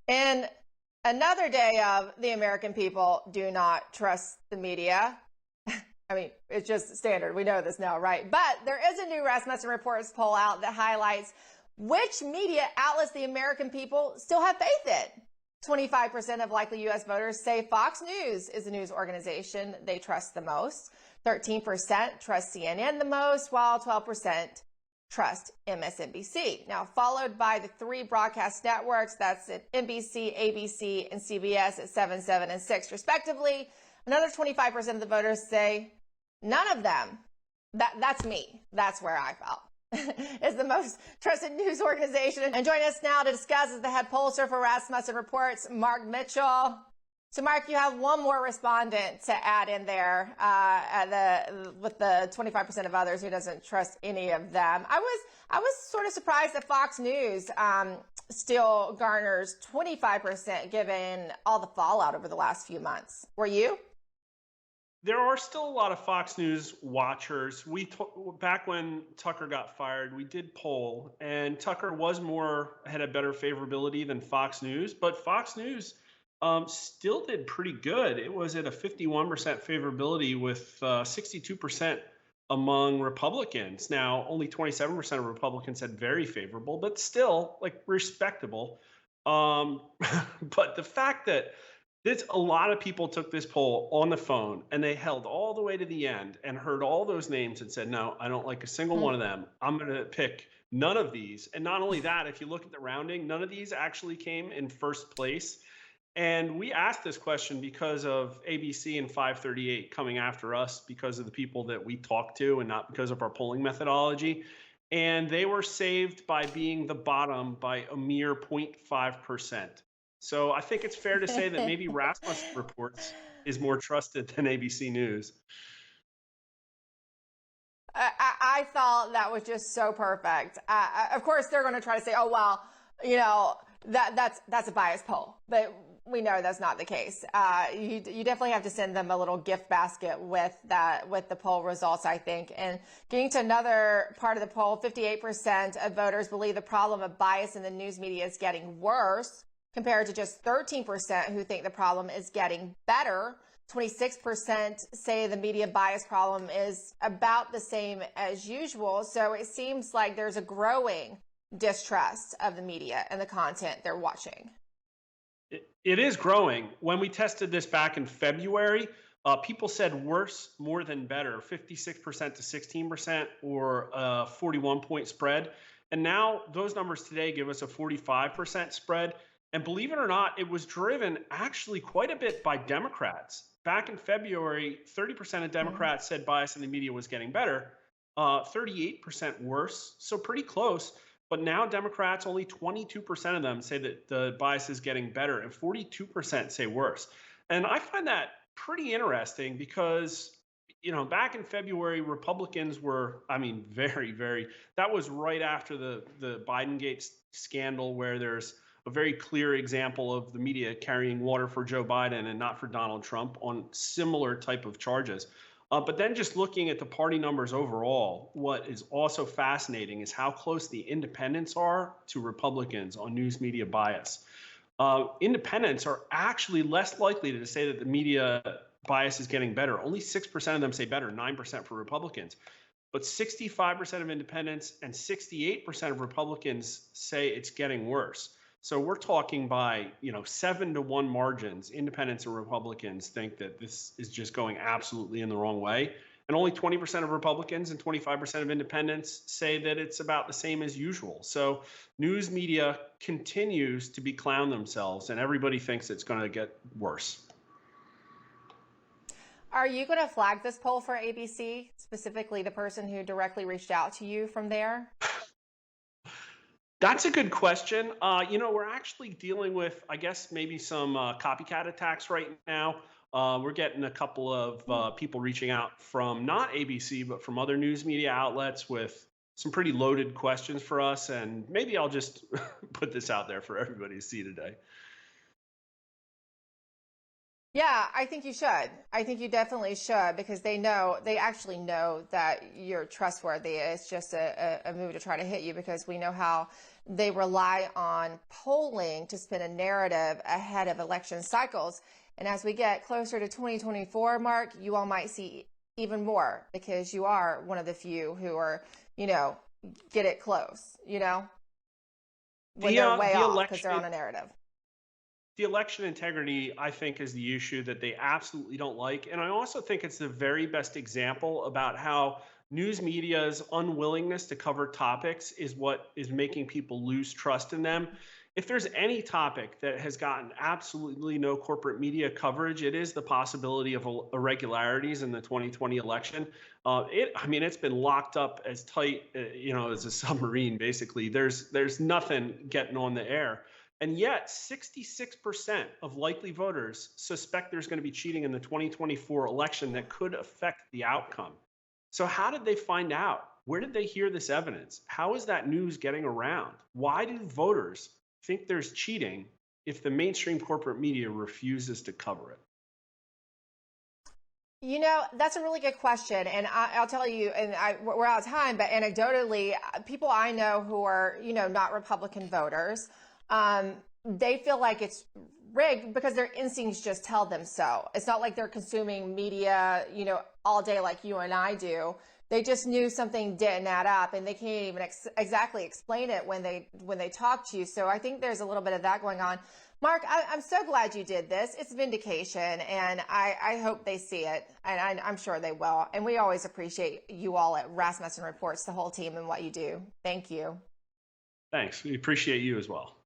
And another day of the American people do not trust the media. I mean, it's just standard. We know this now, right? But there is a new Rasmussen Reports poll out that highlights which media outlets the American people still have faith in. 25% of likely U.S. voters say Fox News is the news organization they trust the most. 13% trust CNN the most, while 12% trust MSNBC. Now, followed by the three broadcast networks, that's at NBC, ABC, and CBS at 7, 7, and 6, respectively. Another 25% of the voters say none of them. That's me. That's where I fell. Is the most trusted news organization. And joining us now to discuss is the head pollster for Rasmussen Reports, Mark Mitchell. So, Mark, you have one more respondent to add in there with the 25% of others who doesn't trust any of them. I was sort of surprised that Fox News still garners 25% given all the fallout over the last few months. Were you? There are still a lot of Fox News watchers. Back when Tucker got fired, we did poll, and Tucker had a better favorability than Fox News, but Fox News still did pretty good. It was at a 51% favorability with 62% among Republicans. Now, only 27% of Republicans said very favorable, but still like respectable. But the fact that a lot of people took this poll on the phone and they held all the way to the end and heard all those names and said, no, I don't like a single one of them. I'm going to pick none of these. And not only that, if you look at the rounding, none of these actually came in first place. And we asked this question because of ABC and 538 coming after us because of the people that we talked to and not because of our polling methodology. And they were saved by being the bottom by a mere 0.5%. So I think it's fair to say that maybe Rasmussen Reports is more trusted than ABC News. I thought that was just so perfect. Of course, they're going to try to say, oh, well, you know, that's a biased poll. But we know that's not the case. You definitely have to send them a little gift basket with the poll results, I think. And getting to another part of the poll, 58% of voters believe the problem of bias in the news media is getting worse, compared to just 13% who think the problem is getting better. 26% say the media bias problem is about the same as usual. So it seems like there's a growing distrust of the media and the content they're watching. It is growing. When we tested this back in February, people said worse more than better, 56% to 16%, or a 41-point spread. And now those numbers today give us a 45% spread. And believe it or not, it was driven actually quite a bit by Democrats. Back in February, 30% of Democrats said bias in the media was getting better, 38% worse, so pretty close. But now Democrats, only 22% of them say that the bias is getting better, and 42% say worse. And I find that pretty interesting because, you know, back in February, Republicans were, I mean, that was right after the Biden-Gate scandal, where there's a very clear example of the media carrying water for Joe Biden and not for Donald Trump on similar type of charges. But then just looking at the party numbers overall, what is also fascinating is how close the independents are to Republicans on news media bias. Independents are actually less likely to say that the media bias is getting better. Only 6% of them say better, 9% for Republicans. But 65% of independents and 68% of Republicans say it's getting worse. So we're talking by, 7-to-1 margins. Independents and Republicans think that this is just going absolutely in the wrong way. And only 20% of Republicans and 25% of independents say that it's about the same as usual. So news media continues to be clown themselves, and everybody thinks it's going to get worse. Are you going to flag this poll for ABC, specifically the person who directly reached out to you from there? That's a good question. We're actually dealing with, I guess, maybe some copycat attacks right now. We're getting a couple of people reaching out from not ABC, but from other news media outlets with some pretty loaded questions for us. And maybe I'll just put this out there for everybody to see today. Yeah, I think you should. I think you definitely should because they actually know that you're trustworthy. It's just a move to try to hit you because we know how they rely on polling to spin a narrative ahead of election cycles. And as we get closer to 2024, Mark, you all might see even more because you are one of the few who are, you know, get it close, when they're way The off because they're election on a narrative. the election integrity, I think, is the issue that they absolutely don't like. And I also think it's the very best example about how news media's unwillingness to cover topics is what is making people lose trust in them. If there's any topic that has gotten absolutely no corporate media coverage, it is the possibility of irregularities in the 2020 election. I mean, it's been locked up as tight, as a submarine. Basically, there's nothing getting on the air. And yet, 66% of likely voters suspect there's going to be cheating in the 2024 election that could affect the outcome. So, how did they find out? Where did they hear this evidence? How is that news getting around? Why do voters think there's cheating if the mainstream corporate media refuses to cover it? That's a really good question. And I'll tell you, and we're out of time, but anecdotally, people I know who are, not Republican voters, they feel like it's rigged because their instincts just tell them so. It's not like they're consuming media, all day like you and I do. They just knew something didn't add up, and they can't even exactly explain it when they talk to you. So I think there's a little bit of that going on. Mark, I'm so glad you did this. It's vindication, and I hope they see it, and I'm sure they will. And we always appreciate you all at Rasmussen Reports, the whole team, and what you do. Thank you. Thanks. We appreciate you as well.